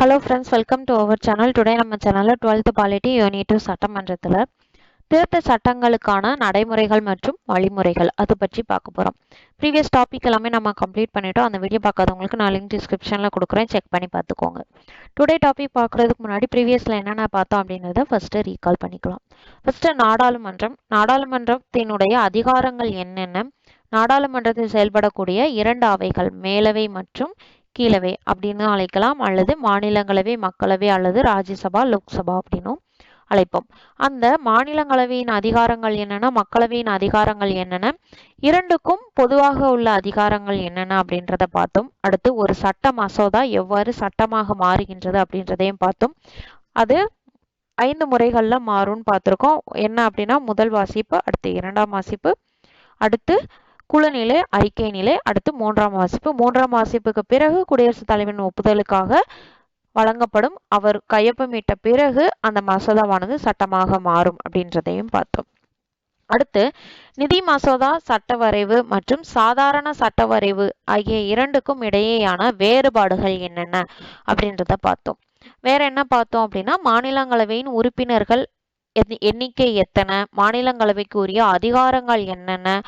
Hello friends, welcome to our channel. Today நம்ம சேனல்ல 12th Polity Unit 2 சட்டமன்றத்துல திருத்த சட்டங்களுக்கான நடைமுறைகள் மற்றும் வழிமுறைகள் அது பற்றி பார்க்க போறோம். ப்ரீவியஸ் டாபிக் எல்லாமே நம்ம கம்ப்ளீட் பண்ணிட்டோம். அந்த வீடியோ பார்க்காதவங்களுக்கு நான் லிங்க் டிஸ்கிரிப்ஷன்ல கொடுக்குறேன், செக் பண்ணி பார்த்துக்கோங்க. டுடே டாபிக் பார்க்கறதுக்கு முன்னாடி ப்ரீவியஸ்ல என்னென்ன பார்த்தோம் அப்படின்றத ஃபர்ஸ்ட் ரீகால் பண்ணிக்கலாம். ஃபர்ஸ்ட் நாடாளுமன்றத்தினுடைய அதிகாரங்கள் என்னென்ன, நாடாளுமன்றத்தில் செயல்படக்கூடிய இரண்டு அவைகள் மேலவை மற்றும் கீழவை அப்படின்னு அழைக்கலாம், அல்லது மாநிலங்களவை, மக்களவை அல்லது ராஜ்யசபா, லோக்சபா அப்படின்னும் அழைப்போம். அந்த மாநிலங்களவையின் அதிகாரங்கள் என்னென்ன, மக்களவையின் அதிகாரங்கள் என்னென்ன, இரண்டுக்கும் பொதுவாக உள்ள அதிகாரங்கள் என்னென்ன அப்படின்றத பார்த்தோம். அடுத்து ஒரு சட்ட மசோதா எவ்வாறு சட்டமாக மாறுகின்றது அப்படின்றதையும் பார்த்தோம். அது 5 முறைகள்ல மாறும்னு பார்த்திருக்கோம். என்ன அப்படின்னா, முதல் வாசிப்பு, அடுத்து இரண்டாம் வாசிப்பு, அடுத்து குழுநிலை, அறிக்கை நிலை, அடுத்து மூன்றாம் வாசிப்பு. மூன்றாம் வாசிப்புக்கு பிறகு குடியரசுத் தலைவரின் ஒப்புதலுக்காக வழங்கப்படும். அவர் கையொப்பமிட்ட பிறகு அந்த மசோதாவானது சட்டமாக மாறும் அப்படின்றதையும் பார்த்தோம். அடுத்து நிதி மசோதா சட்ட வரைவு மற்றும் சாதாரண சட்ட வரைவு ஆகிய இரண்டுக்கும் இடையேயான வேறுபாடுகள் என்னென்ன அப்படின்றத பார்த்தோம். வேற என்ன பார்த்தோம் அப்படின்னா, மாநிலங்களவையின் உறுப்பினர்கள் எண்ணிக்கை எத்தனை, மாநிலங்களவைக்கு உரிய அதிகாரங்கள் என்னென்ன,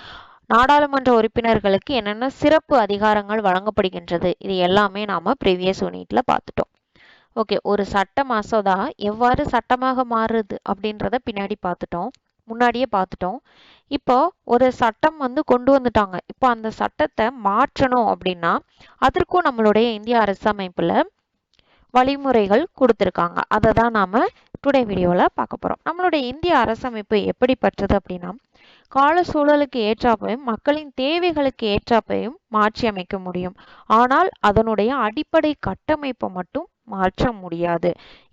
நாடாளுமன்ற உறுப்பினர்களுக்கு என்னென்ன சிறப்பு அதிகாரங்கள் வழங்கப்படுகின்றது, இது எல்லாமே நாம ப்ரீவியஸ் யூனிட்ல பார்த்துட்டோம். ஓகே, ஒரு சட்ட மசோதா எவ்வாறு சட்டமாக மாறுது அப்படின்றத பின்னாடி பார்த்துட்டோம், முன்னாடியே பார்த்துட்டோம். இப்போ ஒரு சட்டம் கொண்டு வந்துட்டாங்க. இப்போ அந்த சட்டத்தை மாற்றணும் அப்படின்னா அதற்கும் நம்மளுடைய இந்திய அரசமைப்புல வழிமுறைகள் கொடுத்துருக்காங்க. அதை தான் நாம டுடே வீடியோல பார்க்க போறோம். நம்மளுடைய இந்திய அரசமைப்பு எப்படிப்பட்டது அப்படின்னா, கால சூழலுக்கு ஏற்றாப்பையும் மக்களின் தேவைகளுக்கு ஏற்றாப்பையும் மாற்றி அமைக்க முடியும். ஆனால் அதனுடைய அடிப்படை கட்டமைப்பை மட்டும் மாற்ற முடியாது.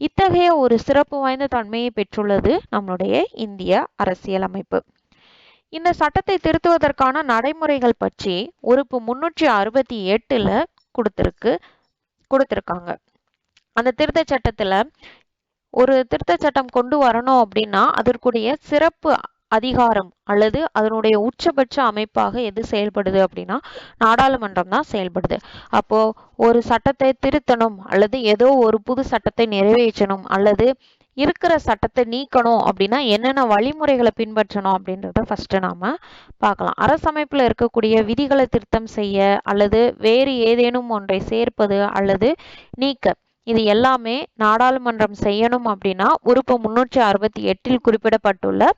இத்தகைய ஒரு சிறப்பு வாய்ந்த தன்மையை பெற்றுள்ளது நம்மளுடைய இந்திய அரசியலமைப்பு. இந்த சட்டத்தை திருத்துவதற்கான நடைமுறைகள் பற்றி உறுப்பு 368ல கொடுத்திருக்காங்க. அந்த திருத்த சட்டத்துல ஒரு திருத்த சட்டம் கொண்டு வரணும் அப்படின்னா அதற்குரிய சிறப்பு அதிகாரம் அல்லது அதனுடைய உச்சபட்ச அமைப்பாக எது செயல்படுது அப்படின்னா நாடாளுமன்றம் தான் செயல்படுது. அப்போ ஒரு சட்டத்தை திருத்தணும் அல்லது ஏதோ ஒரு புது சட்டத்தை நிறைவேற்றணும் அல்லது இருக்கிற சட்டத்தை நீக்கணும் அப்படின்னா என்னென்ன வழிமுறைகளை பின்பற்றணும் அப்படின்றத ஃபர்ஸ்ட் நாம பார்க்கலாம். அரசமைப்புல இருக்கக்கூடிய விதிகளை திருத்தம் செய்ய அல்லது வேறு ஏதேனும் ஒன்றை சேர்ப்பது அல்லது நீக்க, இது எல்லாமே நாடாளுமன்றம் செய்யணும் அப்படின்னா உறுப்பு 368 குறிப்பிடப்பட்டுள்ள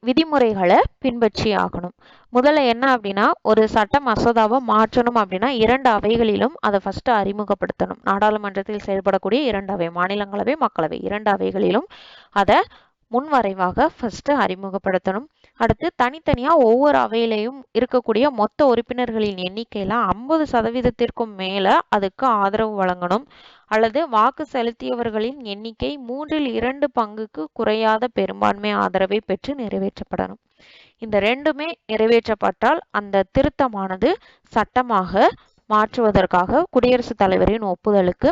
விதிமுறைகளை பின்பற்றி ஆகணும். முதல்ல என்ன அப்படின்னா, ஒரு சட்ட மசோதாவை மாற்றணும் அப்படின்னா 2 அவைகளிலும் அதை ஃபர்ஸ்ட் அறிமுகப்படுத்தணும். நாடாளுமன்றத்தில் செயல்படக்கூடிய 2 அவை, மாநிலங்களவை, மக்களவை 2 அவைகளிலும் அதை முன்வரைவாக ஃபர்ஸ்ட் அறிமுகப்படுத்தணும். அடுத்து தனித்தனியா ஒவ்வொரு அவையிலையும் இருக்கக்கூடிய மொத்த உறுப்பினர்களின் எண்ணிக்கையில 50% மேல அதுக்கு ஆதரவு வழங்கணும். அல்லது வாக்கு செலுத்தியவர்களின் எண்ணிக்கை 3/2 பங்குக்கு குறையாத பெரும்பான்மை ஆதரவை பெற்று நிறைவேற்றப்படணும். இந்த ரெண்டுமே நிறைவேற்றப்பட்டால் அந்த திருத்தமானது சட்டமாக மாற்றுவதற்காக குடியரசுத் தலைவரின் ஒப்புதலுக்கு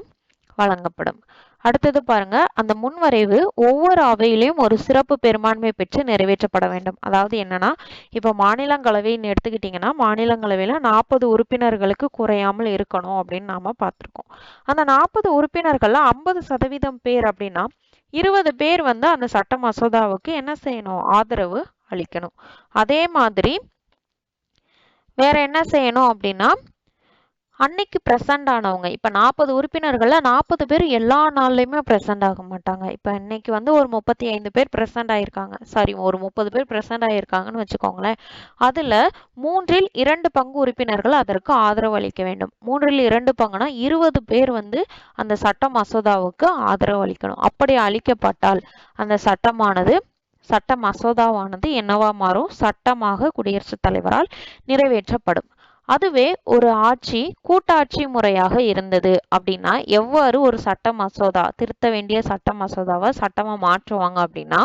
வழங்கப்படும். அடுத்தது பாருங்க, அந்த முன்வரைவு ஒவ்வொரு அவையிலையும் ஒரு சிறப்பு பெரும்பான்மை பெற்று நிறைவேற்றப்பட வேண்டும். அதாவது என்னன்னா, இப்ப மாநிலங்களவைன்னு எடுத்துக்கிட்டீங்கன்னா மாநிலங்களவையில 40 உறுப்பினர்களுக்கு குறையாமல் இருக்கணும் அப்படின்னு நாம பார்த்திருக்கோம். அந்த 40 உறுப்பினர்கள்ல 50% பேர் அப்படின்னா 20 பேர் அந்த சட்ட மசோதாவுக்கு என்ன செய்யணும், ஆதரவு அளிக்கணும். அதே மாதிரி வேற என்ன செய்யணும் அப்படின்னா, அன்னைக்கு பிரசன்ட் ஆனவங்க, இப்ப 40 உறுப்பினர்கள்ல 40 பேர் எல்லா நாள்லயுமே பிரசன்ட் ஆக மாட்டாங்க. இப்ப இன்னைக்கு ஒரு 35 பேர் பிரசன்ட் ஆயிருக்காங்க, சாரி ஒரு 30 பேர் பிரசன்ட் ஆயிருக்காங்கன்னு வச்சுக்கோங்களேன். அதுல 3/2 பங்கு உறுப்பினர்கள் அதற்கு ஆதரவு அளிக்க வேண்டும். 3/2 பங்குனா 20 பேர் அந்த சட்ட மசோதாவுக்கு ஆதரவு அளிக்கணும். அப்படி அளிக்கப்பட்டால் அந்த சட்ட மசோதாவானது என்னவா மாறும், சட்டமாக குடியரசுத் தலைவரால் நிறைவேற்றப்படும். அதுவே ஒரு ஆட்சி கூட்டாட்சி முறையாக இருந்தது அப்படின்னா எவ்வாறு ஒரு சட்ட மசோதா, திருத்த வேண்டிய சட்ட மசோதாவை சட்டமா மாற்றுவாங்க அப்படின்னா,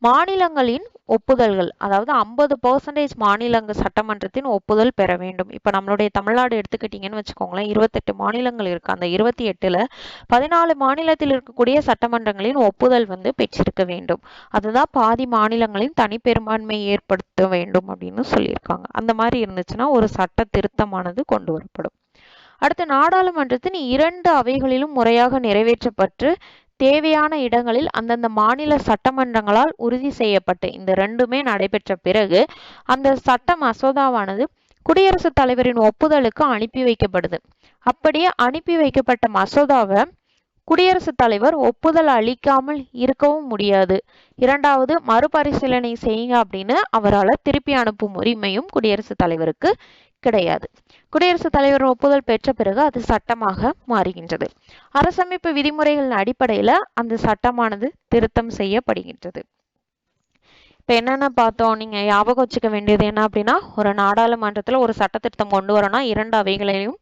மாநிலங்களின் ஒப்புதல்கள், அதாவது 50% மாநிலங்க சட்டமன்றத்தின் ஒப்புதல் பெற வேண்டும். இப்ப நம்மளுடைய தமிழ்நாடு எடுத்துக்கிட்டீங்கன்னு வச்சுக்கோங்களேன், 28 மாநிலங்கள் இருக்கு. அந்த 28ல 14 மாநிலத்தில் இருக்கக்கூடிய சட்டமன்றங்களின் ஒப்புதல் பெற்றிருக்க வேண்டும். அதுதான் பாதி மாநிலங்களின் தனிப்பெரும்பான்மை ஏற்படுத்த வேண்டும் அப்படின்னு சொல்லியிருக்காங்க. அந்த மாதிரி இருந்துச்சுன்னா ஒரு சட்ட திருத்தமானது கொண்டு வரப்படும். அடுத்து நாடாளுமன்றத்தின் 2 அவைகளிலும் முறையாக நிறைவேற்றப்பட்டு தேவையான இடங்களில் அந்தந்த மாநில சட்டமன்றங்களால் உறுதி செய்யப்பட்டு இந்த 2மே நடைபெற்ற பிறகு அந்த சட்ட மசோதாவானது குடியரசுத் தலைவரின் ஒப்புதலுக்கு அனுப்பி வைக்கப்படுது. அப்படியே அனுப்பி வைக்கப்பட்ட மசோதாவை குடியரசுத் தலைவர் ஒப்புதல் அளிக்காமல் இருக்கவும் முடியாது. 2வது மறுபரிசீலனை செய்யுங்க அப்படின்னு அவரால் திருப்பி அனுப்பும் உரிமையும் குடியரசுத் தலைவருக்கு கிடையாது. குடியரசுத் தலைவர் ஒப்புதல் பெற்ற பிறகு அது சட்டமாக மாறுகின்றது. அரசமைப்பு விதிமுறைகளின் அடிப்படையில அந்த சட்டமானது திருத்தம் செய்யப்படுகின்றது. இப்ப என்னென்ன பார்த்தோம், நீங்க ஞாபகம் வச்சுக்க வேண்டியது என்ன அப்படின்னா, ஒரு நாடாளுமன்றத்துல ஒரு சட்ட திருத்தம் கொண்டு வரணும்னா 2 அவைகளையும்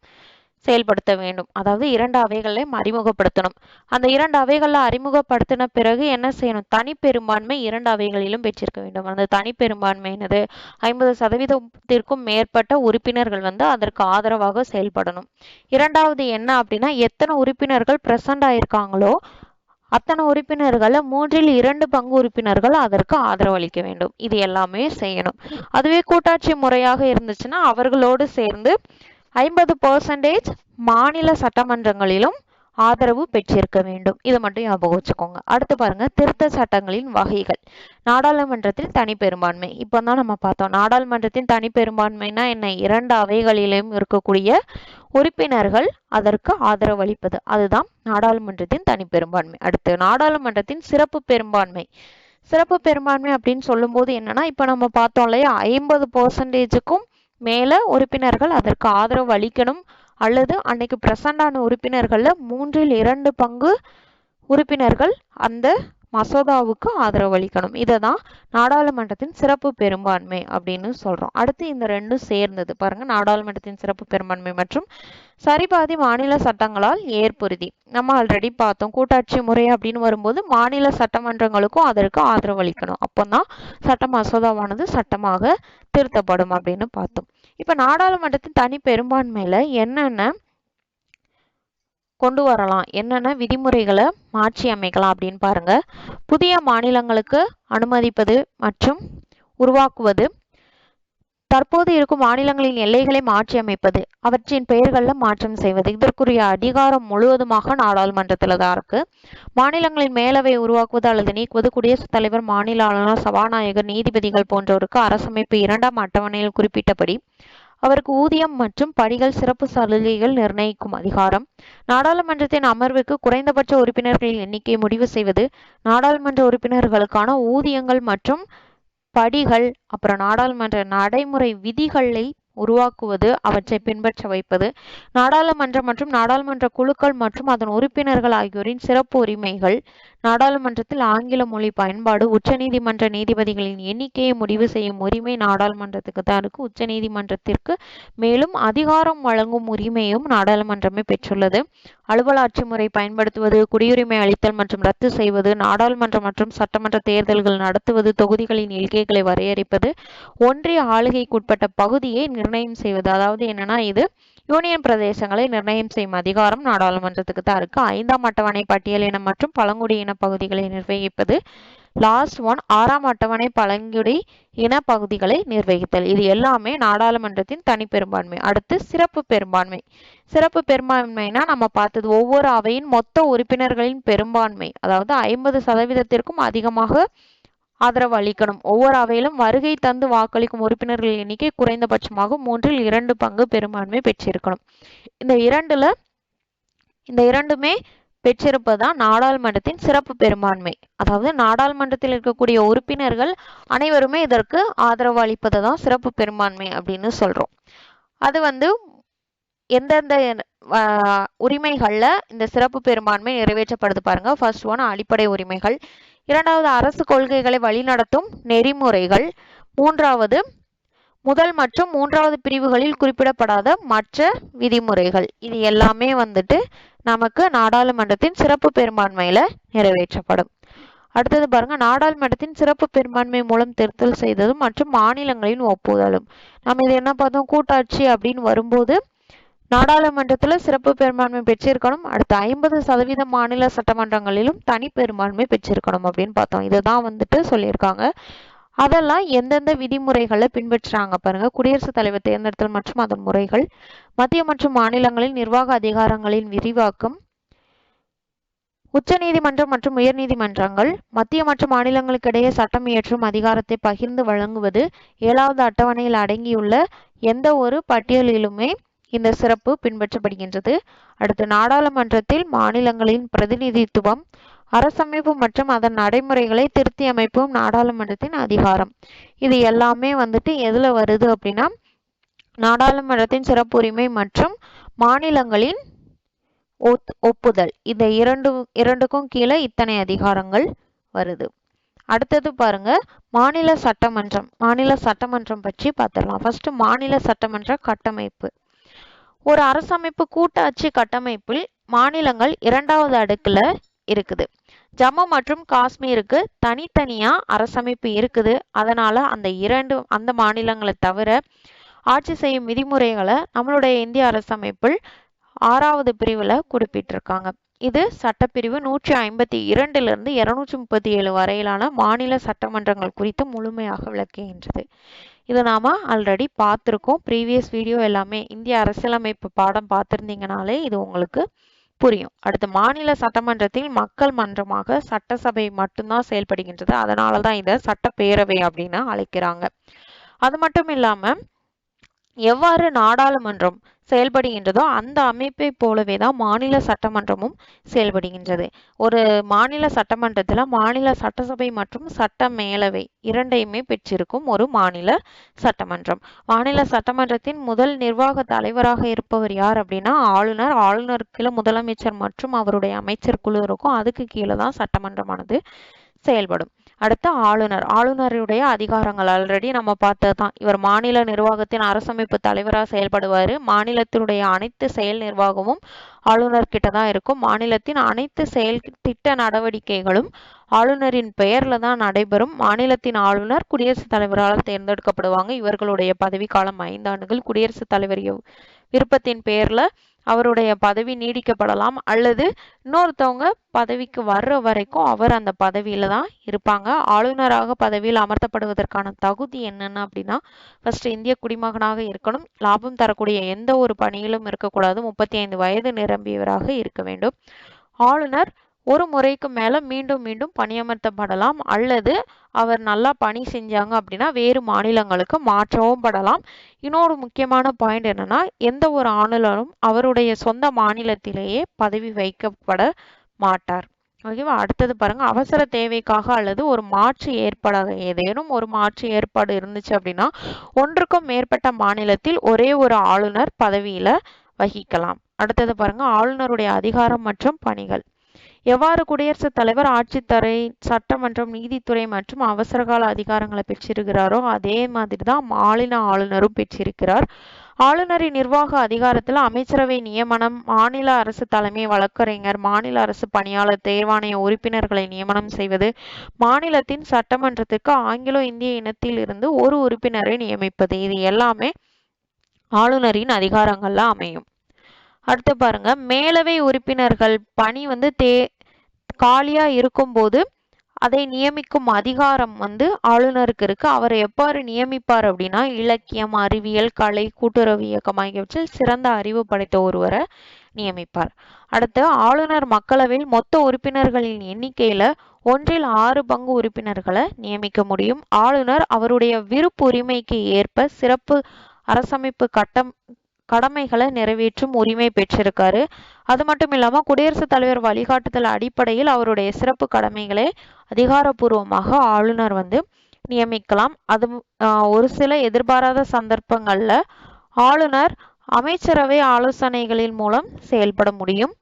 செயல்படுத்த வேண்டும். அதாவது 2 அவைகளையும் அறிமுகப்படுத்தணும். அந்த 2 அவைகள்ல அறிமுகப்படுத்தின பிறகு என்ன செய்யணும், தனிப்பெரும்பான்மை 2 அவைகளிலும் பெற்றிருக்க வேண்டும். அந்த தனிப்பெரும்பான்மை என்னது, 50% மேற்பட்ட உறுப்பினர்கள் அதற்கு ஆதரவாக செயல்படணும். 2வது என்ன அப்படின்னா, எத்தனை உறுப்பினர்கள் பிரசன்ட் ஆயிருக்காங்களோ அத்தனை உறுப்பினர்களை 2 பங்கு உறுப்பினர்கள் அதற்கு ஆதரவு அளிக்க வேண்டும். இது எல்லாமே செய்யணும். அதுவே கூட்டாட்சி முறையாக இருந்துச்சுன்னா அவர்களோடு சேர்ந்து 50% மாநில சட்டமன்றங்களிலும் ஆதரவு பெற்றிருக்க வேண்டும். இதை மட்டும் ஞாபகம் வச்சுக்கோங்க. அடுத்து பாருங்க, திருத்த சட்டங்களின் வகைகள். நாடாளுமன்றத்தில் தனிப்பெரும்பான்மை. இப்பதான் நம்ம பார்த்தோம். நாடாளுமன்றத்தின் தனிப்பெரும்பான்மைனா என்ன, 2 அவைகளிலும் இருக்கக்கூடிய உறுப்பினர்கள் அதற்கு ஆதரவு அளிப்பது, அதுதான் நாடாளுமன்றத்தின் தனிப்பெரும்பான்மை. அடுத்து நாடாளுமன்றத்தின் சிறப்பு பெரும்பான்மை. சிறப்பு பெரும்பான்மை அப்படின்னு சொல்லும் போது என்னன்னா, இப்ப நம்ம பார்த்தோம் இல்லையா, 50%க்கும் மேல உறுப்பினர்கள் அதற்கு ஆதரவு அளிக்கணும், அல்லது அன்னைக்கு பிரசண்டான உறுப்பினர்கள்ல 2 பங்கு உறுப்பினர்கள் அந்த மசோதாவுக்கு ஆதரவு அளிக்கணும். இததான் நாடாளுமன்றத்தின் சிறப்பு பெரும்பான்மை அப்படின்னு சொல்றோம். அடுத்து இந்த 2 சேர்ந்தது பாருங்க, நாடாளுமன்றத்தின் சிறப்பு பெரும்பான்மை மற்றும் சரிபாதி மாநில சட்டங்களால் ஏற்புறுதி. நம்ம ஆல்ரெடி பார்த்தோம், கூட்டாட்சி முறை அப்படின்னு வரும்போது மாநில சட்டமன்றங்களுக்கும் அதற்கு ஆதரவு அளிக்கணும். அப்போதான் சட்ட மசோதாவானது சட்டமாக திருத்தப்படும் அப்படின்னு பார்த்தோம். இப்ப நாடாளுமன்றத்தின் தனி பெரும்பான்மையில என்னென்ன கொண்டு வரலாம், என்னென்ன விதிமுறைகளை மாற்றி அமைக்கலாம் அப்படின்னு பாருங்க. புதிய மாநிலங்களுக்கு அனுமதிப்பது மற்றும் உருவாக்குவது, தற்போது இருக்கும் மாநிலங்களின் எல்லைகளை மாற்றி அமைப்பது, அவற்றின் பெயர்களில் மாற்றம் செய்வது, இதற்குரிய அதிகாரம் முழுவதுமாக நாடாளுமன்றத்தில் தான் இருக்கு. மாநிலங்களின் மேலவை உருவாக்குவது அல்லது நீக்குவது குடியரசுத் தலைவர், மாநில ஆளுநர், சபாநாயகர், நீதிபதிகள் போன்றோருக்கு அரசமைப்பு 2ஆம் அட்டவணையில் குறிப்பிட்டபடி அவருக்கு ஊதியம் மற்றும் படிகள், சிறப்பு சலுகைகள் நிர்ணயிக்கும் அதிகாரம். நாடாளுமன்றத்தின் அமர்வுக்கு குறைந்தபட்ச உறுப்பினர்களின் எண்ணிக்கையை முடிவு செய்வது, நாடாளுமன்ற உறுப்பினர்களுக்கான ஊதியங்கள் மற்றும் படிகள், அப்புறம் நாடாளுமன்ற நடைமுறை விதிகளை உருவாக்குவது, அவற்றை பின்பற்ற வைப்பது, நாடாளுமன்றம் மற்றும் நாடாளுமன்ற குழுக்கள் மற்றும் அதன் உறுப்பினர்கள் ஆகியோரின் சிறப்பு உரிமைகள், நாடாளுமன்றத்தில் ஆங்கில மொழி பயன்பாடு, உச்சநீதிமன்ற நீதிபதிகளின் எண்ணிக்கையை முடிவு செய்யும் உரிமை நாடாளுமன்றத்துக்கு தான் இருக்கு. உச்சநீதிமன்றத்திற்கு மேலும் அதிகாரம் வழங்கும் உரிமையும் நாடாளுமன்றமே பெற்றுள்ளது. அலுவலாட்சி முறை பயன்படுத்துவது, குடியுரிமை அளித்தல் மற்றும் ரத்து செய்வது, நாடாளுமன்ற மற்றும் சட்டமன்ற தேர்தல்கள் நடத்துவது, தொகுதிகளின் எண்ணிக்கைகளை வரையறுப்பது, ஒன்றிய ஆளுகைக்குட்பட்ட பகுதியை நிர்ணயம் செய்வது. அதாவது என்னன்னா, இது யூனியன் பிரதேசங்களை நிர்ணயம் செய்யும் அதிகாரம் நாடாளுமன்றத்துக்கு தான் இருக்கு. 5ஆம் அட்டவணை பட்டியலின மற்றும் பழங்குடியின பகுதிகளை நிர்வகிப்பது. லாஸ்ட் ஒன் 6ஆம் அட்டவணை பழங்குடி இன பகுதிகளை நிர்வகித்தல். இது எல்லாமே நாடாளுமன்றத்தின் தனிப்பெரும்பான்மை. அடுத்து சிறப்பு பெரும்பான்மை. சிறப்பு பெரும்பான்மைனா நம்ம பார்த்தது, ஒவ்வொரு அவையின் மொத்த உறுப்பினர்களின் பெரும்பான்மை, அதாவது 50%க்கும் அதிகமாக ஆதரவு அளிக்கணும். ஒவ்வொரு அவையிலும் வருகை தந்து வாக்களிக்கும் உறுப்பினர்கள் எண்ணிக்கை குறைந்தபட்சமாக 2 பங்கு பெரும்பான்மை பெற்றிருக்கணும். இந்த இரண்டுமே பெற்றிருப்பதுதான் நாடாளுமன்றத்தின் சிறப்பு பெரும்பான்மை. அதாவது நாடாளுமன்றத்தில் இருக்கக்கூடிய உறுப்பினர்கள் அனைவருமே இதற்கு ஆதரவு அளிப்பதுதான் சிறப்பு பெரும்பான்மை அப்படின்னு சொல்றோம். அது எந்தெந்த உரிமைகள்ல இந்த சிறப்பு பெரும்பான்மை நிறைவேற்றப்படுது பாருங்க. ஃபர்ஸ்ட் ஒன் அடிப்படை உரிமைகள், 2வது அரசு கொள்கைகளை வழிநடத்தும் நெறிமுறைகள், 3வது முதல் மற்றும் 3வது பிரிவுகளில் குறிப்பிடப்படாத மற்ற விதிமுறைகள். இது எல்லாமே நமக்கு நாடாளுமன்றத்தின் சிறப்பு பெரும்பான்மையில நிறைவேற்றப்படும். அடுத்தது பாருங்க, நாடாளுமன்றத்தின் சிறப்பு பெரும்பான்மை மூலம் திருத்தல் செய்ததும் மற்றும் மாநிலங்களின் ஒப்புதலும். நம்ம இது என்ன பார்த்தோம், கூட்டாட்சி அப்படின்னு வரும்போது நாடாளுமன்றத்துல சிறப்பு பெரும்பான்மை பெற்றிருக்கணும். அடுத்து 50% மாநில சட்டமன்றங்களிலும் தனி பெரும்பான்மை பெற்றிருக்கணும் அப்படின்னு பார்த்தோம். இதுதான் சொல்லியிருக்காங்க. அதெல்லாம் எந்தெந்த விதிமுறைகளை பின்பற்றுறாங்க பாருங்க. குடியரசுத் தலைவர் தேர்ந்தெடுத்தல் மற்றும் அதன் முறைகள், மத்திய மற்றும் மாநிலங்களின் நிர்வாக அதிகாரங்களின் விரிவாக்கம், உச்சநீதிமன்றம் மற்றும் உயர்நீதிமன்றங்கள், மத்திய மற்றும் மாநிலங்களுக்கு இடையே சட்டம் இயற்றும் அதிகாரத்தை பகிர்ந்து வழங்குவது, 7வது அட்டவணையில் அடங்கியுள்ள எந்த ஒரு பட்டியலிலுமே இந்த சிறப்பு பின்பற்றப்படுகின்றது. அடுத்து நாடாளுமன்றத்தில் மாநிலங்களின் பிரதிநிதித்துவம், அரசமைப்பு மற்றும் அதன் நடைமுறைகளை திருத்தி அமைப்பும் நாடாளுமன்றத்தின் அதிகாரம். இது எல்லாமே வந்துட்டு எதுல வருது அப்படின்னா நாடாளுமன்றத்தின் சிறப்புரிமை மற்றும் மாநிலங்களின் ஒப்புதல். இந்த இரண்டுக்கும் கீழே இத்தனை அதிகாரங்கள் வருது. அடுத்தது பாருங்க, மாநில சட்டமன்றம். மாநில சட்டமன்றம் பற்றி பார்த்துடலாம். ஃபர்ஸ்ட் மாநில சட்டமன்ற கட்டமைப்பு. ஒரு அரசமைப்பு கூட்டாட்சி கட்டமைப்பில் மாநிலங்கள் 2வது அடுக்குல இருக்குது. ஜம்மு மற்றும் காஷ்மீருக்கு தனித்தனியா அரசமைப்பு இருக்குது. அதனால அந்த மாநிலங்களை தவிர ஆட்சி செய்யும் விதிமுறைகளை நம்மளுடைய இந்திய அரசமைப்பில் 6வது பிரிவுல குறிப்பிட்டிருக்காங்க. இது சட்டப்பிரிவு 152 237 வரையிலான மாநில சட்டமன்றங்கள் குறித்து முழுமையாக விளக்குகின்றது. இதை நாம ஆல்ரெடி பார்த்துருக்கோம். ப்ரீவியஸ் வீடியோ எல்லாமே இந்திய அரசியலமைப்பு பாடம் பார்த்துருந்தீங்கனாலே இது உங்களுக்கு புரியும். அடுத்து மாநில சட்டமன்றத்தில் மக்கள் மன்றமாக சட்டசபை மட்டும்தான் செயல்படுகின்றது. அதனாலதான் இதை சட்டப்பேரவை அப்படின்னு அழைக்கிறாங்க. அது மட்டும் இல்லாம எவ்வாறு நாடாளுமன்றம் செயல்படுகின்றதோ அந்த அமைப்பை போலவே தான் மாநில சட்டமன்றமும் செயல்படுகின்றது. ஒரு மாநில சட்டமன்றத்துல மாநில சட்டசபை மற்றும் சட்ட மேலவை இரண்டையுமே பெற்றிருக்கும் ஒரு மாநில சட்டமன்றம். மாநில சட்டமன்றத்தின் முதல் நிர்வாக தலைவராக இருப்பவர் யார் அப்படின்னா ஆளுநர். ஆளுநருக்கு கீழே முதலமைச்சர் மற்றும் அவருடைய அமைச்சர் குழு இருக்கும். அதுக்கு கீழே தான் சட்டமன்றமானது செயல்படும். அடுத்து ஆளுநர். ஆளுநருடைய அதிகாரங்கள் ஆல்ரெடி நம்ம பார்த்ததுதான். இவர் மாநில நிர்வாகத்தின் அரசமைப்பு தலைவராக செயல்படுவார். மாநிலத்தினுடைய அனைத்து செயல் நிர்வாகமும் ஆளுநர் கிட்ட தான் இருக்கும். மாநிலத்தின் அனைத்து செயல் திட்ட நடவடிக்கைகளும் ஆளுநரின் பெயர்ல தான் நடைபெறும். மாநிலத்தின் ஆளுநர் குடியரசுத் தலைவரால் தேர்ந்தெடுக்கப்படுவாங்க. இவர்களுடைய பதவிக்காலம் 5 ஆண்டுகள். குடியரசுத் தலைவர் விருப்பத்தின் பெயர்ல அவருடைய பதவி நீடிக்கப்படலாம் அல்லது இன்னொருத்தவங்க பதவிக்கு வர்ற வரைக்கும் அவர் அந்த பதவியில தான் இருப்பாங்க. ஆளுநராக பதவியில் அமர்த்தப்படுவதற்கான தகுதி என்னென்ன அப்படின்னா ஃபர்ஸ்ட் இந்திய குடிமகனாக இருக்கணும். லாபம் தரக்கூடிய எந்த ஒரு பணியிலும் இருக்கக்கூடாது. 35 வயது நிரம்பியவராக இருக்க வேண்டும். ஆளுநர் ஒரு முறைக்கு மேல மீண்டும் மீண்டும் பணியமர்த்தப்படலாம் அல்லது அவர் நல்லா பணி செஞ்சாங்க அப்படின்னா வேறு மாநிலங்களுக்கு மாற்றவும் படலாம். இன்னொரு முக்கியமான பாயிண்ட் என்னன்னா எந்த ஒரு ஆளுநரும் அவருடைய சொந்த மாநிலத்திலேயே பதவி வைக்கப்பட மாட்டார். ஓகேவா? அடுத்தது பாருங்க, அவசர தேவைக்காக அல்லது ஒரு மாற்று ஏற்பாடாக ஏதேனும் ஒரு மாற்று ஏற்பாடு இருந்துச்சு அப்படின்னா ஒன்றுக்கும் மேற்பட்ட மாநிலத்தில் ஒரே ஒரு ஆளுநர் பதவியில வகிக்கலாம். அடுத்தது பாருங்க, ஆளுநருடைய அதிகாரம் மற்றும் பணிகள். எவ்வாறு குடியரசுத் தலைவர் ஆட்சித்துறை, சட்டமன்றம், நீதித்துறை மற்றும் அவசரகால அதிகாரங்களை பெற்றிருக்கிறாரோ அதே மாதிரி தான் மாநில ஆளுநரும் பெற்றிருக்கிறார். ஆளுநரின் நிர்வாக அதிகாரத்தில் அமைச்சரவை நியமனம், மாநில அரசு தலைமை வழக்கறிஞர், மாநில அரசு பணியாளர் தேர்வாணைய உறுப்பினர்களை நியமனம் செய்வது, மாநிலத்தின் சட்டமன்றத்திற்கு ஆங்கிலோ இந்திய இனத்தில் இருந்து ஒரு உறுப்பினரை நியமிப்பது, இது எல்லாமே ஆளுநரின் அதிகாரங்கள்ல அமையும். அடுத்து பாருங்க, மேலவை உறுப்பினர்கள் பணி காலியா இருக்கும்போது அதை நியமிக்கும் அதிகாரம் ஆளுநருக்கு இருக்கு. அவர் எவ்வாறு நியமிப்பார் அப்படின்னா இலக்கியம், அறிவியல், கலை, கூட்டுறவு இயக்கம் ஆகியவற்றில் சிறந்த அறிவு படைத்த ஒருவரை நியமிப்பார். அடுத்து ஆளுநர் மக்களவையில் மொத்த உறுப்பினர்களின் எண்ணிக்கையில 1/6 பங்கு உறுப்பினர்களை நியமிக்க முடியும். ஆளுநர் அவருடைய விருப்புரிமைக்கு ஏற்ப சிறப்பு அரசமைப்பு கடமைகளை நிறைவேற்றும் உரிமை பெற்றிருக்காரு. அது மட்டும் இல்லாம குடியரசுத் தலைவர் வழிகாட்டுதல் அடிப்படையில் அவருடைய சிறப்பு கடமைகளை அதிகாரப்பூர்வமாக ஆளுநர் நியமிக்கலாம். அது ஒரு சில எதிர்பாராத சந்தர்ப்பங்கள்ல ஆளுநர் அமைச்சரவை ஆலோசனைகளின் மூலம் செயல்பட முடியும்.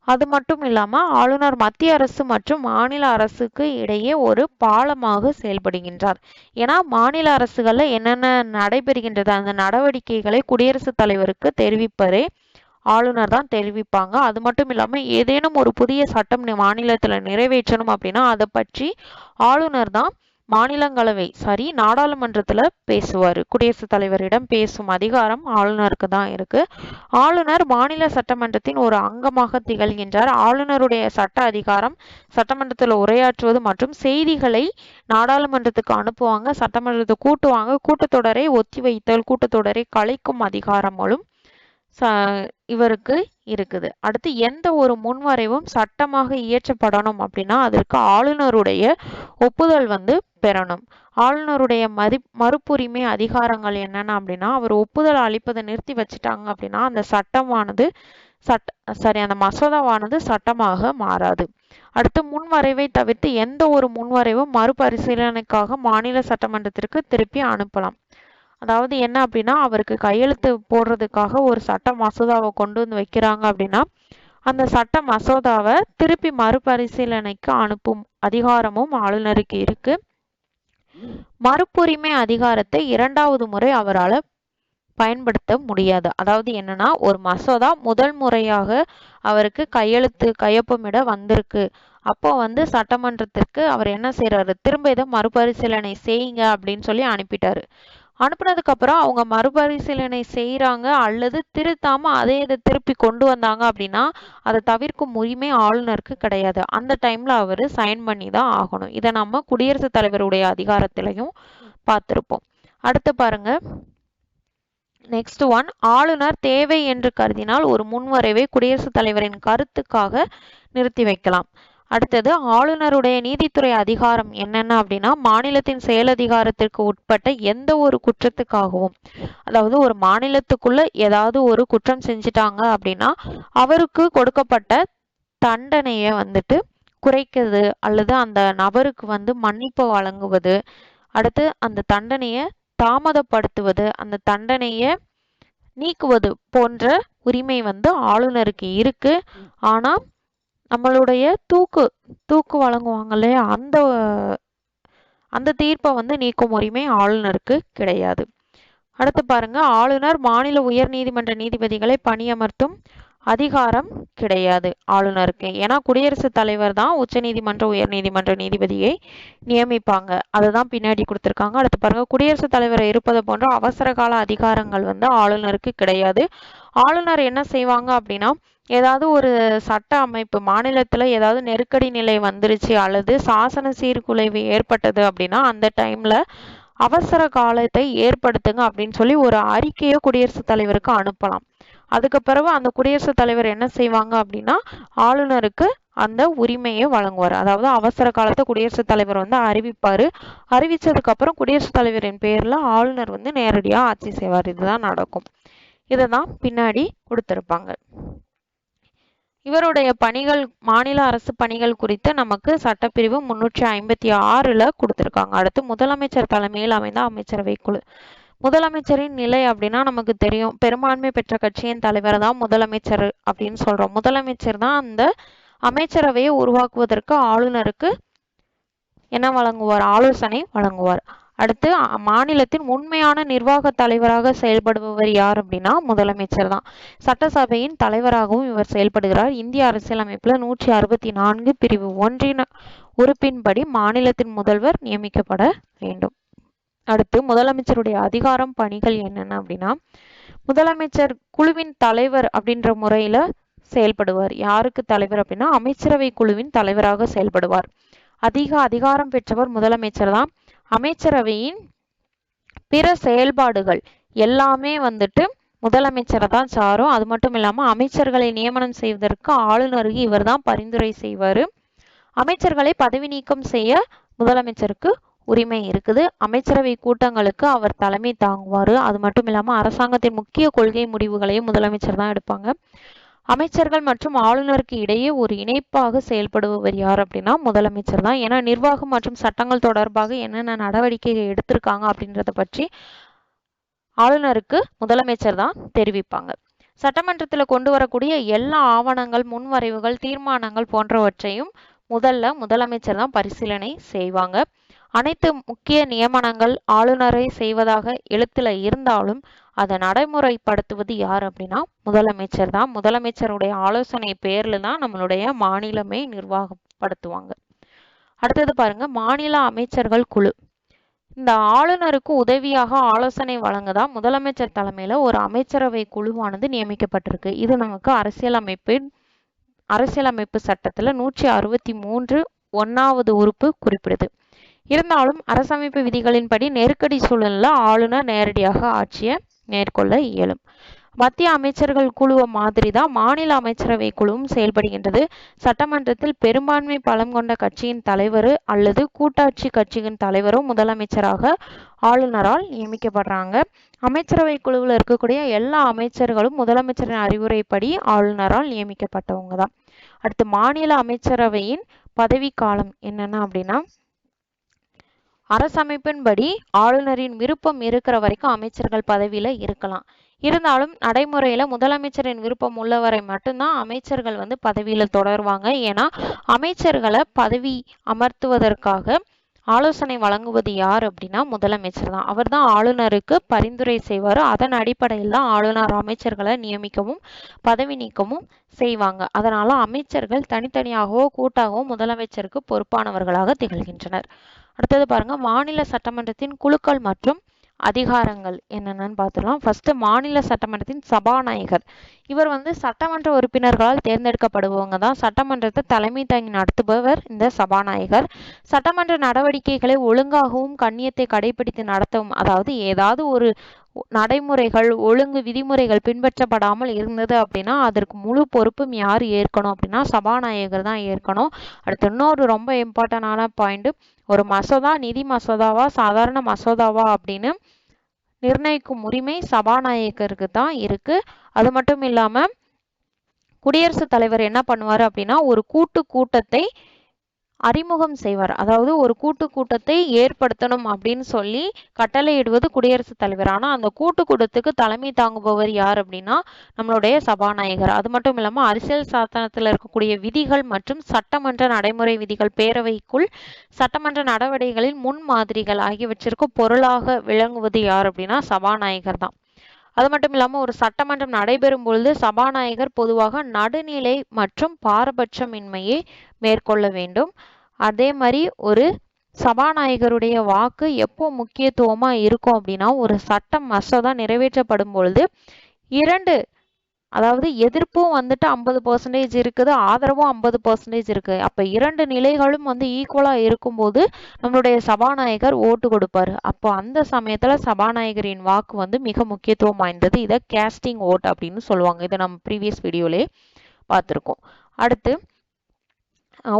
அது மட்டும் இல்லாம ஆளுநர் மத்திய அரசு மற்றும் மாநில அரசுக்கு இடையே ஒரு பாலமாக செயல்படுகின்றார். ஏன்னா மாநில அரசுகள்ல என்னென்ன நடைபெறுகின்றது அந்த நடவடிக்கைகளை குடியரசுத் தலைவருக்கு தெரிவிப்பதே ஆளுநர் தான் தெரிவிப்பாங்க. அது மட்டும் இல்லாம ஏதேனும் ஒரு புதிய சட்டம் மாநிலத்துல நிறைவேற்றணும் அப்படின்னா அதை பற்றி ஆளுநர் தான் மாநிலங்களவை நாடாளுமன்றத்துல பேசுவாரு. குடியரசுத் தலைவரிடம் பேசும் அதிகாரம் ஆளுநருக்கு தான் இருக்கு. ஆளுநர் மாநில சட்டமன்றத்தின் ஒரு அங்கமாக திகழ்கின்றார். ஆளுநருடைய சட்ட அதிகாரம் சட்டமன்றத்தில் உரையாற்றுவது மற்றும் செய்திகளை நாடாளுமன்றத்துக்கு அனுப்புவாங்க, சட்டமன்றத்தை கூட்டுவாங்க, கூட்டத்தொடரை ஒத்திவைத்தல், கூட்டத்தொடரை கலைக்கும் அதிகாரங்களும் இவருக்கு இருக்குது. அடுத்து எந்த ஒரு முன்வரைவும் சட்டமாக இயற்றப்படணும் அப்படின்னா அதற்கு ஆளுநருடைய ஒப்புதல் பெறணும். ஆளுநருடைய மறுப்புரிமை அதிகாரங்கள் என்னென்ன அப்படின்னா, அவர் ஒப்புதல் அளிப்பதை நிறுத்தி வச்சுட்டாங்க அப்படின்னா அந்த சட்டமானது அந்த மசோதாவானது சட்டமாக மாறாது. அடுத்து முன்வரைவை தவிர்த்து எந்த ஒரு முன்வரைவும் மறுபரிசீலனைக்காக மாநில சட்டமன்றத்திற்கு திருப்பி அனுப்பலாம். அதாவது என்ன அப்படின்னா, அவருக்கு கையெழுத்து போடுறதுக்காக ஒரு சட்ட மசோதாவை கொண்டு வந்து வைக்கிறாங்க அப்படின்னா அந்த சட்ட மசோதாவை திருப்பி மறுபரிசீலனைக்கு அனுப்பும் அதிகாரமும் ஆளுநருக்கு இருக்கு. மறுப்புரிமை அதிகாரத்தை இரண்டாவது முறை அவரால் பயன்படுத்த முடியாது. அதாவது என்னன்னா, ஒரு மசோதா முதல் முறையாக அவருக்கு கையொப்பமிட வந்திருக்கு. அப்போ சட்டமன்றத்திற்கு அவர் என்ன செய்யறாரு, திரும்ப இதை மறுபரிசீலனை செய்யுங்க அப்படின்னு சொல்லி அனுப்பிட்டாரு. அனுப்புனதுக்கு அப்புறம் அவங்க மறுபரிசீலனை செய்யறாங்க அல்லது திருத்தாம அதே இதை திருப்பி கொண்டு வந்தாங்க அப்படின்னா அதை தவிர்க்கும் உரிமை ஆளுநருக்கு கிடையாது. அந்த டைம்ல அவரு சைன் பண்ணி தான் ஆகணும். இதை நம்ம குடியரசுத் தலைவருடைய அதிகாரத்திலையும் பார்த்திருப்போம். அடுத்து பாருங்க, நெக்ஸ்ட் ஒன், ஆளுநர் தேவை என்று கருதினால் ஒரு முன்வரைவை குடியரசுத் தலைவரின் கருத்துக்காக நிறுத்தி வைக்கலாம். அடுத்தது, ஆளுநருடைய நீதித்துறை அதிகாரம் என்னென்ன அப்படின்னா, மாநிலத்தின் செயலதிகாரத்திற்கு உட்பட்ட எந்த ஒரு குற்றத்துக்காகவும், அதாவது ஒரு மாநிலத்துக்குள்ள ஏதாவது ஒரு குற்றம் செஞ்சிட்டாங்க அப்படின்னா அவருக்கு கொடுக்கப்பட்ட தண்டனையை குறைக்கிறது அல்லது அந்த நபருக்கு மன்னிப்பு வழங்குவது, அடுத்து அந்த தண்டனையை தாமதப்படுத்துவது, அந்த தண்டனையை நீக்குவது போன்ற உரிமை ஆளுநருக்கு இருக்கு. ஆனா நம்மளுடைய தூக்கு வழங்குவாங்க இல்லையா, அந்த தீர்ப்பை நீக்கும் உரிமை ஆளுநருக்கு கிடையாது. அடுத்து பாருங்க, ஆளுநர் மாநில உயர் நீதிமன்ற நீதிபதிகளை பணியமர்த்தும் அதிகாரம் கிடையாது ஆளுநருக்கு. ஏன்னா குடியரசுத் தலைவர் தான் உச்ச நீதிமன்ற உயர் நீதிமன்ற நீதிபதியை நியமிப்பாங்க. அதுதான் பின்னாடி கொடுத்திருக்காங்க. அடுத்து பாருங்க, குடியரசுத் தலைவர் இருப்பது போன்ற அவசர கால அதிகாரங்கள் ஆளுநருக்கு கிடையாது. ஆளுநர் என்ன செய்வாங்க அப்படின்னா, ஏதாவது ஒரு சட்ட அமைப்பு மாநிலத்துல ஏதாவது நெருக்கடி நிலை வந்துருச்சு அல்லது சாசன சீர்குலைவு ஏற்பட்டது அப்படின்னா அந்த டைம்ல அவசர காலத்தை ஏற்படுத்துங்க அப்படின்னு சொல்லி ஒரு அறிக்கையை குடியரசுத் தலைவருக்கு அனுப்பலாம். அதுக்கு பிறகு அந்த குடியரசுத் தலைவர் என்ன செய்வாங்க அப்படின்னா ஆளுநருக்கு அந்த உரிமையை வழங்குவார். அதாவது அவசர காலத்தை குடியரசுத் தலைவர் அறிவிப்பாரு. அறிவிச்சதுக்கு அப்புறம் குடியரசுத் தலைவரின் பேர்ல ஆளுநர் நேரடியா ஆட்சி செய்வார். இதுதான் நடக்கும். இததான் பின்னாடி கொடுத்திருப்பாங்க. இவருடைய பணிகள், மாநில அரசு பணிகள் குறித்து நமக்கு சட்டப்பிரிவு 356ல கொடுத்திருக்காங்க. அடுத்து, முதலமைச்சர் தலைமையில் அமைந்த அமைச்சரவை குழு. முதலமைச்சரின் நிலை அப்படின்னா நமக்கு தெரியும், பெரும்பான்மை பெற்ற கட்சியின் தலைவர் தான் முதலமைச்சர் அப்படின்னு சொல்றோம். முதலமைச்சர் தான் அந்த அமைச்சரவையை உருவாக்குவதற்கு ஆளுநருக்கு என்ன வழங்குவார், ஆலோசனை வழங்குவார். அடுத்து, மாநிலத்தின் உண்மையான நிர்வாக தலைவராக செயல்படுபவர் யார் அப்படின்னா முதலமைச்சர் தான். சட்டசபையின் தலைவராகவும் இவர் செயல்படுகிறார். இந்திய அரசியலமைப்புல 164 பிரிவு 1 உறுப்பின்படி மாநிலத்தின் முதல்வர் நியமிக்கப்பட வேண்டும். அடுத்து, முதலமைச்சருடைய அதிகாரம் பணிகள் என்னென்ன அப்படின்னா, முதலமைச்சர் குழுவின் தலைவர் அப்படின்ற முறையில செயல்படுவார். யாருக்கு தலைவர் அப்படின்னா அமைச்சரவை குழுவின் தலைவராக செயல்படுவார். அதிக அதிகாரம் பெற்றவர் முதலமைச்சர் தான். அமைச்சரவையின் பிற செயல்பாடுகள் எல்லாமே முதலமைச்சரை தான் சாரும். அது மட்டும் இல்லாம அமைச்சர்களை நியமனம் செய்வதற்கு ஆளுநருக்கு இவர் தான் பரிந்துரை செய்வாரு. அமைச்சர்களை பதவி நீக்கம் செய்ய முதலமைச்சருக்கு உரிமை இருக்குது. அமைச்சரவை கூட்டங்களுக்கு அவர் தலைமை தாங்குவாரு. அது மட்டும் இல்லாம அரசாங்கத்தின் முக்கிய கொள்கை முடிவுகளையும் முதலமைச்சர் தான் எடுப்பாங்க. அமைச்சர்கள் மற்றும் ஆளுநருக்கு இடையே ஒரு இணைப்பாக செயல்படுபவர் யார் அப்படின்னா முதலமைச்சர் தான். ஏன்னா நிர்வாகம் மற்றும் சட்டங்கள் தொடர்பாக என்னென்ன நடவடிக்கைகள் எடுத்திருக்காங்க அப்படின்றத பற்றி ஆளுநருக்கு முதலமைச்சர் தான் தெரிவிப்பாங்க. சட்டமன்றத்துல கொண்டு வரக்கூடிய எல்லா ஆவணங்கள், முன்வரைவுகள், தீர்மானங்கள் போன்றவற்றையும் முதலமைச்சர் தான் பரிசீலனை செய்வாங்க. அனைத்து முக்கிய நியமனங்கள் ஆளுநரை செய்வதாக எழுத்துல இருந்தாலும் அதை நடைமுறைப்படுத்துவது யார் அப்படின்னா முதலமைச்சர் தான். முதலமைச்சருடைய ஆலோசனை பேர்ல தான் நம்மளுடைய மாநிலமே நிர்வாகப்படுத்துவாங்க. அடுத்தது பாருங்க, மாநில அமைச்சர்கள் குழு. இந்த ஆளுநருக்கு உதவியாக ஆலோசனை வழங்கதான் முதலமைச்சர் தலைமையில ஒரு அமைச்சரவை குழுவானது நியமிக்கப்பட்டிருக்கு. இது நமக்கு அரசியலமைப்பு சட்டத்துல 163 உறுப்பு குறிப்பிடுது. இருந்தாலும் அரசமைப்பு விதிகளின்படி நெருக்கடி சூழல்ல ஆளுநர் நேரடியாக ஆட்சியை மேற்கொள்ள இயலும். மத்திய அமைச்சர்கள் குழுவை மாதிரி தான் மாநில அமைச்சரவை குழுவும் செயல்படுகின்றது. சட்டமன்றத்தில் பெரும்பான்மை பலம் கொண்ட கட்சியின் தலைவர் அல்லது கூட்டாட்சி கட்சியின் தலைவரும் முதலமைச்சராக ஆளுநரால் நியமிக்கப்படுறாங்க. அமைச்சரவை குழுவில் இருக்கக்கூடிய எல்லா அமைச்சர்களும் முதலமைச்சரின் அறிவுரைப்படி ஆளுநரால் நியமிக்கப்பட்டவங்க தான். அடுத்து மாநில அமைச்சரவையின் பதவிக்காலம் என்னென்ன அப்படின்னா, அரசமைப்பின்படி ஆளுநரின் விருப்பம் இருக்கிற வரைக்கும் அமைச்சர்கள் பதவியில இருக்கலாம். இருந்தாலும் நடைமுறையில முதலமைச்சரின் விருப்பம் உள்ளவரை மட்டும்தான் அமைச்சர்கள் பதவியில தொடருவாங்க. ஏன்னா அமைச்சர்களை பதவி அமர்த்துவதற்காக ஆலோசனை வழங்குவது யார் அப்படின்னா முதலமைச்சர் தான். அவர் தான் ஆளுநருக்கு பரிந்துரை செய்வார். அதன் அடிப்படையில் தான் ஆளுநர் அமைச்சர்களை நியமிக்கவும் பதவி நீக்கவும் செய்வாங்க. அதனால அமைச்சர்கள் தனித்தனியாகவோ கூட்டாகவோ முதலமைச்சருக்கு பொறுப்பானவர்களாக திகழ்கின்றனர். அடுத்தது பாருங்க, மாநில சட்டமன்றத்தின் குழுக்கள் மற்றும் அதிகாரங்கள் என்னென்னு பார்த்துக்கலாம். ஃபர்ஸ்ட் மாநில சட்டமன்றத்தின் சபாநாயகர். இவர் சட்டமன்ற உறுப்பினர்களால் தேர்ந்தெடுக்கப்படுபவங்க தான். சட்டமன்றத்தை தலைமை தாங்கி நடத்துபவர் இந்த சபாநாயகர். சட்டமன்ற நடவடிக்கைகளை ஒழுங்காகவும் கண்ணியத்தை கடைபிடித்து நடத்தவும், அதாவது ஏதாவது ஒரு நடைமுறைகள் ஒழுங்கு விதிமுறைகள் பின்பற்றப்படாமல் இருந்தது அப்படின்னா அதற்கு முழு பொறுப்பும் யார் ஏற்கணும் அப்படின்னா சபாநாயகர் தான் ஏற்கணும். அடுத்து இன்னொரு ரொம்ப இம்பார்ட்டன்டான பாயிண்ட், ஒரு மசோதா நிதி மசோதாவா சாதாரண மசோதாவா அப்படின்னு நிர்ணயிக்கும் உரிமை சபாநாயகருக்கு தான் இருக்கு. அது மட்டும் இல்லாம குடியரசுத் தலைவர் என்ன பண்ணுவாரு அப்படின்னா ஒரு கூட்டத்தை அறிமுகம் செய்வார். அதாவது ஒரு கூட்டத்தை ஏற்படுத்தணும் அப்படின்னு சொல்லி கட்டளையிடுவது குடியரசுத் தலைவர். ஆனா அந்த கூட்டத்துக்கு தலைமை தாங்குபவர் யார் அப்படின்னா நம்மளுடைய சபாநாயகர். அது மட்டும் இல்லாம அரசியல் சாசனத்துல இருக்கக்கூடிய விதிகள் மற்றும் சட்டமன்ற நடைமுறை விதிகள், பேரவைக்குள் சட்டமன்ற நடவடிக்கைகளின் முன்மாதிரிகள் ஆகியவற்றிற்கு பொருளாக விளங்குவது யார் அப்படின்னா சபாநாயகர் தான். அது மட்டும் இல்லாம ஒரு சட்டமன்றம் நடைபெறும் பொழுது சபாநாயகர் பொதுவாக நடுநிலை மற்றும் பாரபட்சமின்மையை மேற்கொள்ள வேண்டும். அதே மாதிரி ஒரு சபாநாயகருடைய வாக்கு எப்போ முக்கியத்துவமா இருக்கும் அப்படின்னா ஒரு சட்டம் மசோதா நிறைவேற்றப்படும் பொழுது அதாவது எதிர்ப்பும் 50% இருக்குது, ஆதரவும் 50% இருக்கு. அப்ப இரண்டு நிலைகளும் ஈக்குவலா இருக்கும்போது நம்மளுடைய சபாநாயகர் ஓட்டு கொடுப்பாரு. அப்போ அந்த சமயத்துல சபாநாயகரின் வாக்கு மிக முக்கியத்துவம் வாய்ந்தது. இதை கேஸ்டிங் ஓட் அப்படின்னு சொல்லுவாங்க. இதை நம்ம ப்ரீவியஸ் வீடியோலே பார்த்திருக்கோம். அடுத்து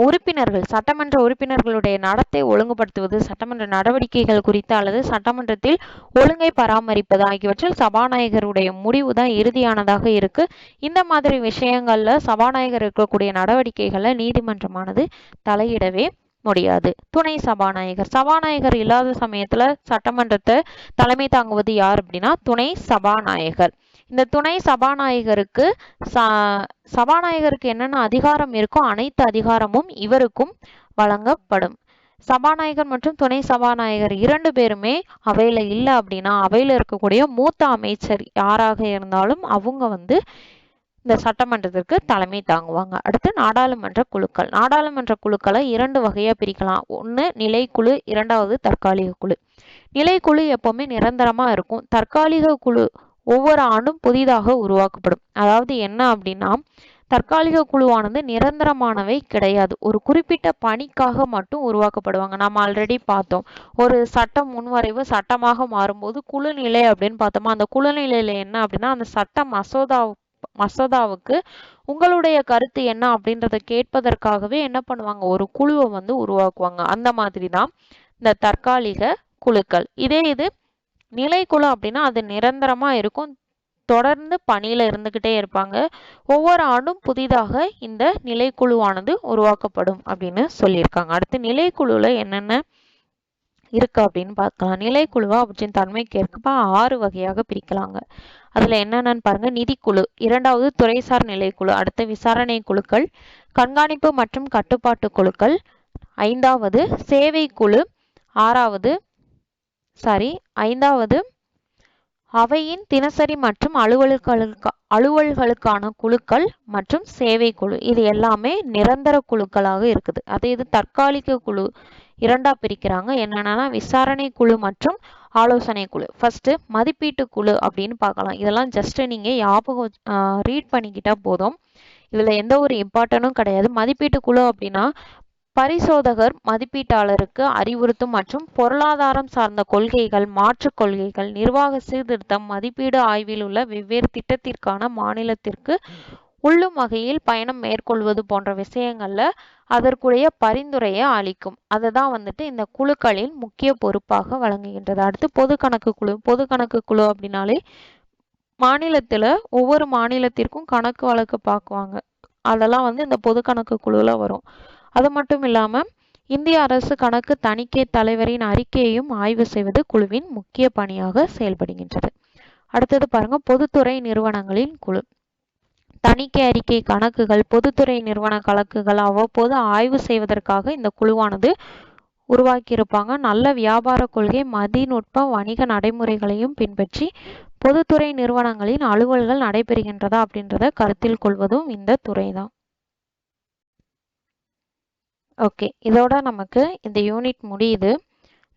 உறுப்பினர்கள், சட்டமன்ற உறுப்பினர்களுடைய நடத்தை ஒழுங்குபடுத்துவது, சட்டமன்ற நடவடிக்கைகள் குறித்து அல்லது சட்டமன்றத்தில் ஒழுங்கை பராமரிப்பது ஆகியவற்றில் சபாநாயகருடைய முடிவு தான் இறுதியானதாக இருக்கு. இந்த மாதிரி விஷயங்கள்ல சபாநாயகர் இருக்கக்கூடிய நடவடிக்கைகள்ல நீதிமன்றமானது தலையிடவே முடியாது. துணை சபாநாயகர் இல்லாத சமயத்துல சட்டமன்றத்தை தலைமை தாங்குவது யார் அப்படின்னா துணை சபாநாயகர். இந்த துணை சபாநாயகருக்கு சபாநாயகருக்கு என்னென்ன அதிகாரம் இருக்கோ அனைத்து அதிகாரமும் இவருக்கும் வழங்கப்படும். சபாநாயகர் மற்றும் துணை சபாநாயகர் இரண்டு பேருமே அவையில இல்லை அப்படின்னா அவையில இருக்கக்கூடிய மூத்த அமைச்சர் யாராக இருந்தாலும் அவங்க இந்த சட்டமன்றத்திற்கு தலைமை தாங்குவாங்க. அடுத்து நாடாளுமன்ற குழுக்களை இரண்டு வகையா பிரிக்கலாம். ஒன்று நிலைக்குழு, இரண்டாவது தற்காலிக குழு. நிலைக்குழு எப்பவுமே நிரந்தரமா இருக்கும். தற்காலிக குழு ஒவ்வொரு ஆண்டும் புதிதாக உருவாக்கப்படும். அதாவது என்ன அப்படின்னா தற்காலிக குழுவானது நிரந்தரமானவை கிடையாது. ஒரு குறிப்பிட்ட பணிக்காக மட்டும் உருவாக்கப்படுவாங்க. நம்ம ஆல்ரெடி பார்த்தோம், ஒரு சட்டம் முன்வரைவு சட்டமாக மாறும்போது குழு நிலை அப்படின்னு பார்த்தோமா, அந்த குழு நிலையில என்ன அப்படின்னா அந்த சட்ட மசோதாவுக்கு உங்களுடைய கருத்து என்ன அப்படின்றத கேட்பதற்காகவே என்ன பண்ணுவாங்க, ஒரு குழுவை உருவாக்குவாங்க. அந்த மாதிரி தான் இந்த தற்காலிக குழுக்கள். இது நிலைக்குழு அப்படின்னா அது நிரந்தரமா இருக்கும், தொடர்ந்து பணியில இருந்துகிட்டே இருப்பாங்க. ஒவ்வொரு ஆண்டும் புதிதாக இந்த நிலைக்குழுவானது உருவாக்கப்படும் அப்படின்னு சொல்லியிருக்காங்க. அடுத்து நிலைக்குழுல என்னென்ன இருக்கு அப்படின்னு பார்க்கலாம். நிலைக்குழுவா அவற்றின் தன்மைக்கு ஏற்ப 6 வகையாக பிரிக்கலாங்க. அதுல என்னென்னு பாருங்க. நிதிக்குழு, இரண்டாவது துறைசார் நிலைக்குழு, அடுத்த விசாரணை குழுக்கள், கண்காணிப்பு மற்றும் கட்டுப்பாட்டு குழுக்கள், ஐந்தாவது சேவை குழு, ஐந்தாவது அவையின் தினசரி மற்றும் அலுவல்களுக்கான குழுக்கள் மற்றும் சேவை குழு இது எல்லாமே நிரந்தர குழுக்களாக இருக்குது. அதே இது தற்காலிக குழு இரண்டா பிரிக்கிறாங்க. என்னன்னா விசாரணை குழு மற்றும் ஆலோசனை குழு. ஃபர்ஸ்ட் மதிப்பீட்டு குழு அப்படின்னு பார்க்கலாம். இதெல்லாம் ஜஸ்ட் நீங்க ஞாபகம் ரீட் பண்ணிக்கிட்டா போதும். இதுல எந்த ஒரு இம்பார்ட்டனும் கிடையாது. மதிப்பீட்டு குழு அப்படின்னா பரிசோதகர் மதிப்பீட்டாளருக்கு அறிவுறுத்தும் மற்றும் பொருளாதாரம் சார்ந்த கொள்கைகள், மாற்றுக் கொள்கைகள், நிர்வாக சீர்திருத்தம், மதிப்பீடு ஆய்வில் உள்ள வெவ்வேறு திட்டத்திற்கான மாநிலத்திற்கு உள்ளும் வகையில் பயணம் மேற்கொள்வது போன்ற விஷயங்கள்ல அதற்குரிய பரிந்துரையை அளிக்கும். அதுதான் வந்துட்டு இந்த குழுக்களின் முக்கிய பொறுப்பாக வழங்குகின்றது. அடுத்து பொது கணக்கு குழு. பொது கணக்கு குழு அப்படின்னாலே மாநிலத்துல ஒவ்வொரு மாநிலத்திற்கும் கணக்கு வழக்கு பார்க்குவாங்க. அதெல்லாம் இந்த பொது கணக்கு குழுல வரும். அது மட்டும் இல்லாம இந்திய அரசு கணக்கு தணிக்கை தலைவரின் அறிக்கையையும் ஆய்வு செய்வது குழுவின் முக்கிய பணியாக செயல்படுகின்றது. அடுத்தது பாருங்க, பொதுத்துறை நிறுவனங்களின் குழு. தணிக்கை அறிக்கை கணக்குகள், பொதுத்துறை நிறுவன கணக்குகள் அவ்வப்போது ஆய்வு செய்வதற்காக இந்த குழுவானது உருவாக்கியிருப்பாங்க. நல்ல வியாபார கொள்கை, மதிநுட்ப வணிக நடைமுறைகளையும் பின்பற்றி பொதுத்துறை நிறுவனங்களின் அலுவல்கள் நடைபெறுகின்றதா அப்படின்றத கருத்தில் கொள்வதும் இந்த துறை தான். ஓகே, இதோட நமக்கு இந்த யூனிட் முடியுது.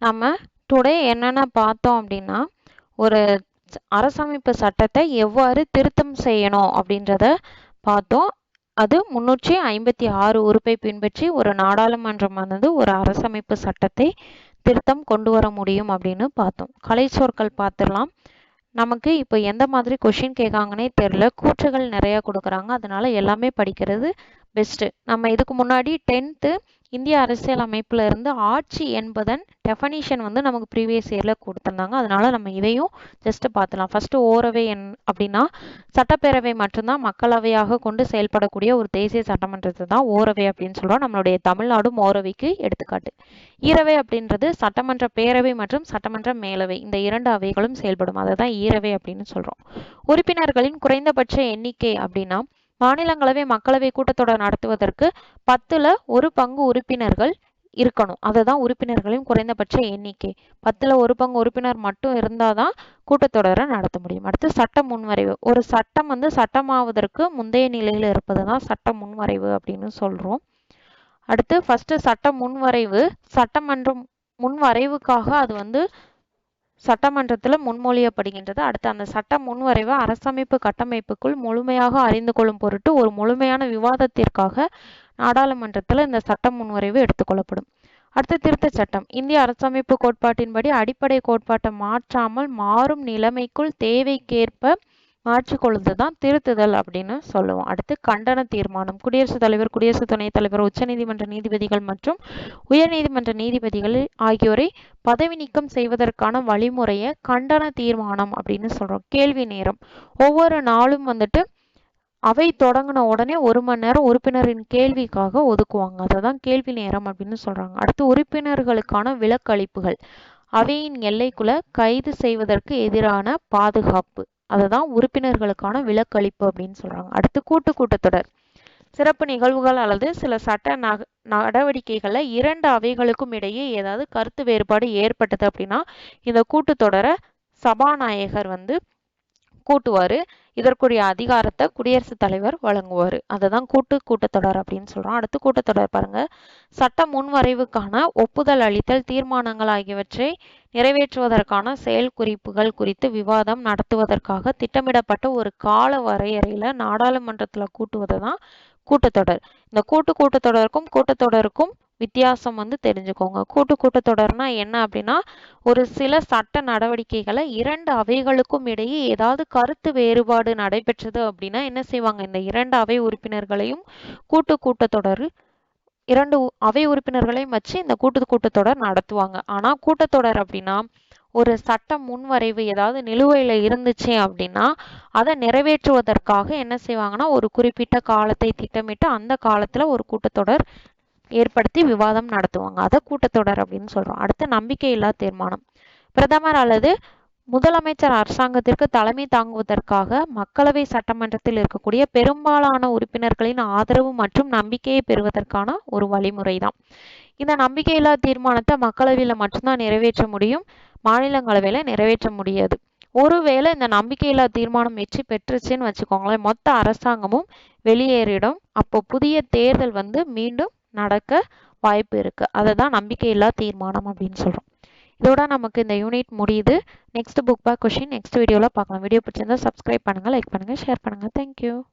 நம்ம டுடே என்னென்ன பார்த்தோம் அப்படின்னா, ஒரு அரசமைப்பு சட்டத்தை எவ்வாறு திருத்தம் செய்யணும் அப்படின்றத பார்த்தோம். அது 356 உறுப்பை பின்பற்றி ஒரு நாடாளுமன்றமானது ஒரு அரசமைப்பு சட்டத்தை திருத்தம் கொண்டு வர முடியும் அப்படின்னு பார்த்தோம். கலை சொற்கள் பார்த்துடலாம். நமக்கு இப்போ எந்த மாதிரி கொஷின் கேட்காங்கன்னே தெரியல. கூற்றுகள் நிறைய கொடுக்குறாங்க. அதனால எல்லாமே படிக்கிறது பெஸ்ட்டு. நம்ம இதுக்கு முன்னாடி 10th இந்திய அரசியல் அமைப்புல இருந்து ஆட்சி என்பதன் டெஃபனிஷன் நமக்கு ப்ரீவியஸ் இயர்ல கொடுத்துருந்தாங்க. அதனால நம்ம இதையும் ஜஸ்ட் பார்த்துலாம். ஃபர்ஸ்ட் ஓரவை அப்படின்னா சட்டப்பேரவை மட்டும்தான் மக்களவையாக கொண்டு செயல்படக்கூடிய ஒரு தேசிய சட்டமன்றத்தை தான் ஓரவை அப்படின்னு சொல்றோம். நம்மளுடைய தமிழ்நாடும் ஓரவைக்கு எடுத்துக்காட்டு. ஈரவை அப்படின்றது சட்டமன்ற பேரவை மற்றும் சட்டமன்ற மேலவை, இந்த 2 அவைகளும் செயல்படும். அதை தான் ஈரவை அப்படின்னு சொல்றோம். உறுப்பினர்களின் குறைந்தபட்ச எண்ணிக்கை அப்படின்னா மாநிலங்களவை மக்களவை கூட்டத்தொடர் நடத்துவதற்கு 10ல் 1 பங்கு உறுப்பினர்கள் இருக்கணும். அதுதான் உறுப்பினர்களின் குறைந்தபட்ச எண்ணிக்கை. 10ல் 1 பங்கு உறுப்பினர் மட்டும் இருந்தாதான் கூட்டத்தொடரை நடத்த முடியும். அடுத்து சட்ட முன்வரைவு. ஒரு சட்டம் சட்டமாவதற்கு முந்தைய நிலையில் இருப்பதுதான் சட்ட முன்வரைவு அப்படின்னு சொல்றோம். அடுத்து ஃபர்ஸ்ட் சட்ட முன்வரைவு. சட்டமன்றம் முன்வரைவுக்காக அது சட்டமன்றத்தில் முன்மொழியப்படுகின்றது. அடுத்து அந்த சட்ட முன்வரைவு அரசமைப்பு கட்டமைப்புக்குள் முழுமையாக அறிந்து கொள்ளும் பொருட்டு ஒரு முழுமையான விவாதத்திற்காக நாடாளுமன்றத்தில் இந்த சட்ட முன்வரைவு எடுத்துக்கொள்ளப்படும். அடுத்து திருத்த சட்டம். இந்திய அரசமைப்பு கோட்பாட்டின்படி அடிப்படை கோட்பாட்டை மாற்றாமல் மாறும் நிலைமைக்குள் தேவைக்கேற்ப மாற்றிக்கொள்வதுதான் திருத்துதல் அப்படின்னு சொல்லுவோம். அடுத்து கண்டன தீர்மானம். குடியரசுத் தலைவர், குடியரசு துணைத் தலைவர், உச்சநீதிமன்ற நீதிபதிகள் மற்றும் உயர்நீதிமன்ற நீதிபதிகள் ஆகியோரை பதவி நீக்கம் செய்வதற்கான வழிமுறையை கண்டன தீர்மானம் அப்படின்னு சொல்றோம். கேள்வி நேரம். ஒவ்வொரு நாளும் அவை தொடங்கின உடனே 1 மணி நேரம் உறுப்பினரின் கேள்விக்காக ஒதுக்குவாங்க. அததான் கேள்வி நேரம் அப்படின்னு சொல்றாங்க. அடுத்து உறுப்பினர்களுக்கான விலக்களிப்புகள். அவையின் எல்லைக்குள்ள கைது செய்வதற்கு எதிரான பாதுகாப்பு, அதுதான் உறுப்பினர்களுக்கான விலக்களிப்பு அப்படின்னு சொல்றாங்க. அடுத்து கூட்டத்தொடர். சிறப்பு நிகழ்வுகள் அல்லது சில சட்ட நடவடிக்கைகள்ல 2 அவைகளுக்கும் இடையே ஏதாவது கருத்து வேறுபாடு ஏற்பட்டது அப்படின்னா இந்த கூட்டத்தொடரை சபாநாயகர் கூட்டுவாரு. இதற்குரிய அதிகாரத்தை குடியரசுத் தலைவர் வழங்குவாரு. அததான் கூட்டத்தொடர் அப்படின்னு சொல்றோம். அடுத்து கூட்டத்தொடர் பாருங்க. சட்ட முன்வரைவுக்கான ஒப்புதல் அளித்தல், தீர்மானங்கள் ஆகியவற்றை நிறைவேற்றுவதற்கான செயல் குறிப்புகள் குறித்து விவாதம் நடத்துவதற்காக திட்டமிடப்பட்ட ஒரு கால வரையறையில நாடாளுமன்றத்துல கூட்டுவது தான் கூட்டத்தொடர். இந்த கூட்டத்தொடருக்கும் வித்தியாசம் தெரிஞ்சுக்கோங்க. கூட்டத்தொடர்னா என்ன அப்படின்னா ஒரு சில சட்ட நடவடிக்கைகளை 2 அவைகளுக்கும் இடையே ஏதாவது கருத்து வேறுபாடு நடைபெற்றது அப்படின்னா என்ன செய்வாங்க, இந்த 2 அவை உறுப்பினர்களையும் கூட்டத்தொடர் 2 அவை உறுப்பினர்களையும் வச்சு இந்த கூட்டத்தொடர் நடத்துவாங்க. ஆனா கூட்டத்தொடர் அப்படின்னா ஒரு சட்ட முன்வரைவு ஏதாவது நிலுவையில இருந்துச்சு அப்படின்னா அதை நிறைவேற்றுவதற்காக என்ன செய்வாங்கன்னா ஒரு குறிப்பிட்ட காலத்தை திட்டமிட்டு அந்த காலத்துல ஒரு கூட்டத்தொடர் ஏற்படுத்தி விவாதம் நடத்துவாங்க. அதை கூட்டத்தொடர் அப்படின்னு சொல்றோம். அடுத்து நம்பிக்கையில்லா தீர்மானம். பிரதமர் அல்லது முதலமைச்சர் அரசாங்கத்திற்கு தலைமை தாங்குவதற்காக மக்களவை சட்டமன்றத்தில் இருக்கக்கூடிய பெரும்பாலான உறுப்பினர்களின் ஆதரவு மற்றும் நம்பிக்கையை பெறுவதற்கான ஒரு வழிமுறை தான். இந்த நம்பிக்கையில்லா தீர்மானத்தை மக்களவையில மட்டும்தான் நிறைவேற்ற முடியும், மாநிலங்களவையில நிறைவேற்ற முடியாது. ஒருவேளை இந்த நம்பிக்கையில்லா தீர்மானம் வெற்றி பெற்றுச்சுன்னு வச்சுக்கோங்களேன், மொத்த அரசாங்கமும் வெளியேறிடும். அப்போ புதிய தேர்தல் வந்து மீண்டும் நடக்க வாய்ப்பு இருக்கு. அதை தான் நம்பிக்கையில்லா தீர்மானம் அப்படின்னு சொல்றோம். இதோட நமக்கு இந்த யூனிட் முடியுது. Next book back question next வீடியோவில் பார்க்கலாம். வீடியோ பிடிச்சிருந்தா சப்ஸ்கிரைப் பண்ணுங்க, லைக் பண்ணுங்க, ஷேர் பண்ணுங்க. தேங்க்யூ.